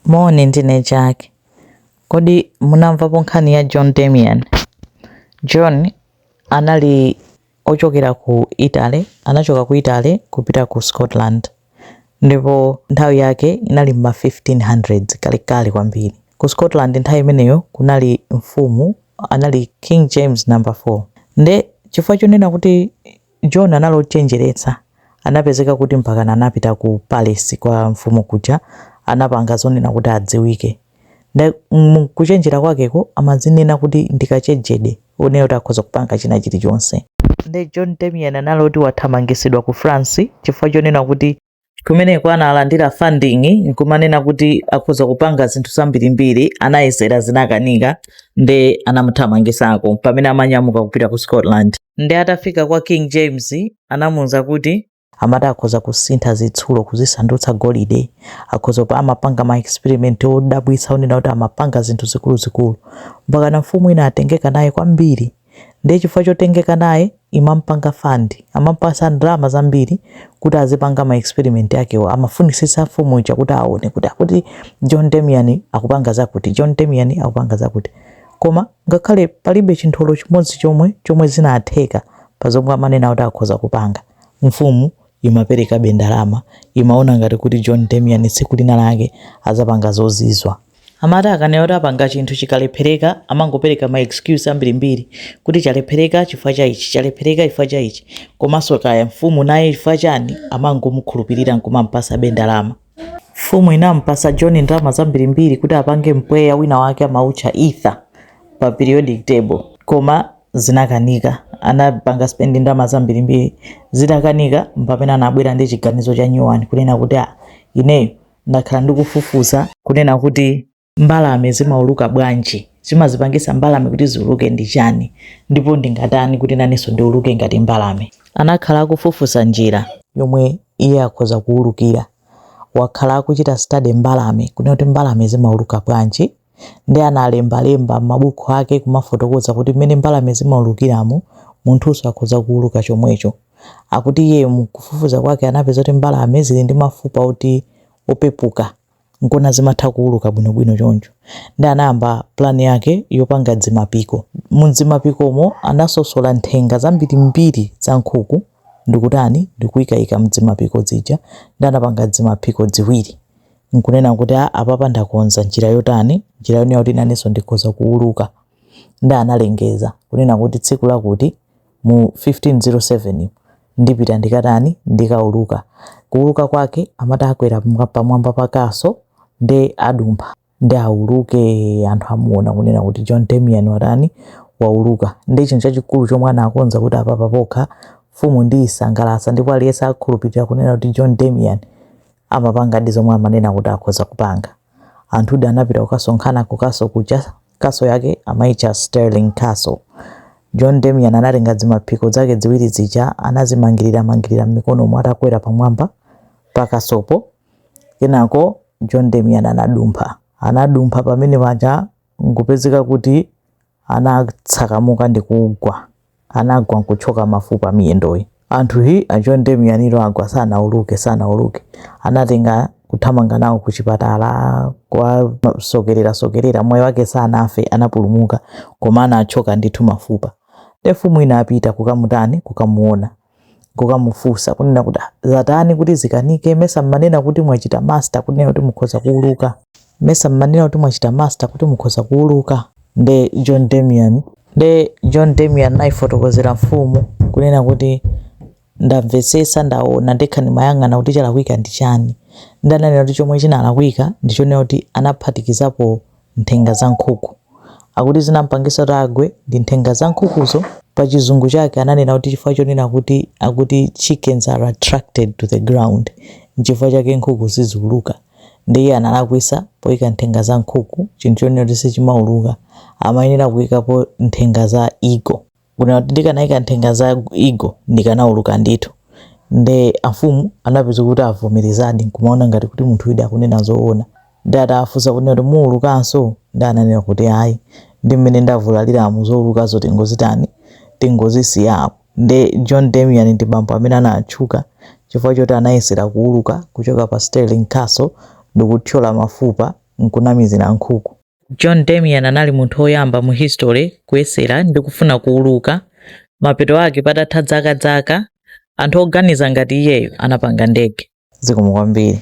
Morning ndine Jack. Kodi munamvapo nkhani ya John Damian? John anali ochokera ku Italy, anachoka ku Italy kupita ku Scotland. Ndipo nthawi yake inali ma 1500s kalekale kwambiri. Ku Scotland nthawi imeneyo kunali mfumu anali King James number 4. Nde chifukwa chonena kuti John analochenjeretsa, anapezeka kuti mpaka anapita ku palace kwa mfumu kuja, anapanga zonena kuti adziwike. Nde kuchenjera kwakeko amazinena kuti ndikachenjede one kuti akhoza kupanga china chilichonse. Nde John Damian analoti wathamangisidwa ku France chifukwa chonena kuti kumeneko analandira funding nkumanena kuti akhoza kupanga zinthu zambirimbiri, anayesera zinakanika, nde anamuthamangisako pamene amanyamuka kupita ku Scotland. Nde atafika kwa King James anamuwuza kuti amati akhoza kusintha zitsulo kuzisandutsa golide, akhoza pa amapanga ma experiment odabwitsa onena kuti amapanga zinthu zikuluzikulu. Mpaka na mfumu ina atengeka naye kwambiri. Nde chifukwa chotengeka naye imampanga fund, amapasa ndalama zambiri kuti azipanga ma experiment yakewo. Amafunisisa mfumu ija kuti aone kuti John Damian akupanga zakuti, John Damian akupanga zakuti. Koma ngakhale palibe chintholo chimodzi chomwe zinatheka pa zomwe amanena kuti akhoza kupanga, mfumu imapereka ndalama, imaona ngati kuti John Damian tsiku lina lake azapanga zozizwa. Amati akanena apanga chinthu chikalephereka amangopereka ma excuse ambirimbiri kuti chalephereka chifukwa cha ichi, chalephereka chifukwa cha ichi. Komanso kaya mfumu naye chifukwa chani amangomukhulupirira nkumampasa ndalama. Mfumu inampasa John ndalama zambirimbiri kuti apange mpweya wina wake amautcha ether pa periodic table, koma zinakanika. Anapanga spending ndalama zambirimbiri, zitakanika mpamene anabwera ndi chiganizo cha nyuwani kunena kuti ineyo ndakhala ndikufufuza kunena kuti mbalame zimauluka bwanji, zimazipangisa mbalame kuti ziuluke ndi chani, ndipo ndingatani kuti nanenso ndiuluke ngati mbalame. Anakhala akufufuza njira yomwe iye akhoza kuulukira. Wakhala akuchita study mbalame kunena kuti mbalame zimauluka bwanji. Ndi analemba mabuku ake kumafotokoza kuti mmene mbalame zimaulukiramo munthuso akhoza kuuluka chomwecho. Akuti iye mukufufuza kwake anapeza kuti mbalame zili ndi mafupa oti opepuka, nkona zimatha kuuluka bwinobwino choncho. Ndi anayamba plan yake yopanga dzimapiko. Muzimapikomo anasosola nthenga zambirimbiri za nkhuku ndikutani ndikuyikayika mdzimapiko zija. Ndi anapanga dzimapiko ziwiri nkunena kuti apapa ndakonza njira yotani, njira yoni yoti nanenso ndikhoza kuuluka. Ndi analengeza kunena kuti tsiku lakuti mu 1507 ndipita ndikatani ndikauluka. Kuuluka kwake amati akwera pamwamba pakaso ndi adumpha ndi auluke, anthu amuona kunena kuti John Damian watani wauluka. Ndi chinthu chachikulu chomwe anakonza kuti apapa pokha mfumu ndi isangalasa, ndipo aliyense akhulupirira kunena kuti John Damian amapanga ndi zomwe amanena kuti akhoza kupanga. Anthu anapita kukasonkhana ku castle kuja, castle yake amaitcha Stirling Castle. John Damian anatenga dzimapiko zake ziwiri zija, anazimangirira m'mikono mwa atakwera pamwamba pakasopo. Kenako John Damian anadumpha pamene paja nkupezeka kuti anatsakamuka ndi kugwa, anagwa nkuchoka mafupa miyendoyi. Anthu a John Damian ilo agwa sanauluke. Anatenga kuthamanga nawo ku chipatala kwa sokerera moyo wake sanafe, anapulumuka koma anachoka ndithu mafupa. Mfumu ina apita kukamutani kukamuona, kukamufusa kunena kuti zatani kuti zikanike, mesa mmanena kuti mwachita master kunena kuti mukhoza kuuluka, mesa mmanena kuti mwachita master kuti mukhoza kuuluka. Nde John Damian naifotokozera mfumu kunena kuti ndamvetsetsa, ndaona ndekhani mayang'ana kuti chalakwika ndi chani. Ndananena kuti chomwe chinalakwika ndichonena kuti anaphatikizapo nthenga za nkhuku. Akuti zinampangisa kuti agwe ndi nthenga za nkhukuzo. Pa chizungu chake ananena kuti chifukwa chonena kuti akuti chickens are attracted to the ground, nchifukwa chake nkhuku ziziuluka. Ndiye analakwisa poyika nthenga za nkhuku, chinthu chonena kuti sichimauluka. Amayenera kuyikapo nthenga za eagle, kunena kuti ndikanayika nthenga za eagle ndikanauluka ndithu. Nde mfumu anapeza kuti avomerezadi, nkumaona ngati kuti munthu uyu akunena zoona. Ndi atafusa kunena kuti muulukanso, ndi ananena kuti ayi, ndi mmene ndavulalira zouluka zoti ngozitani tingozisiyapo. Nde John Damian ndi bambo amene anatchuka chifukwa choti anayesera kuuluka kuchoka pa Stirling Castle ndikuthyola mafupa nkunamizira nkhuku. John Damian anali munthu oyamba mu history kuyesera ndi kufuna kuuluka. Mapeto ake patatha zaka anthu oganiza ngati iyeyo anapanga ndege. Zikomo kwambiri.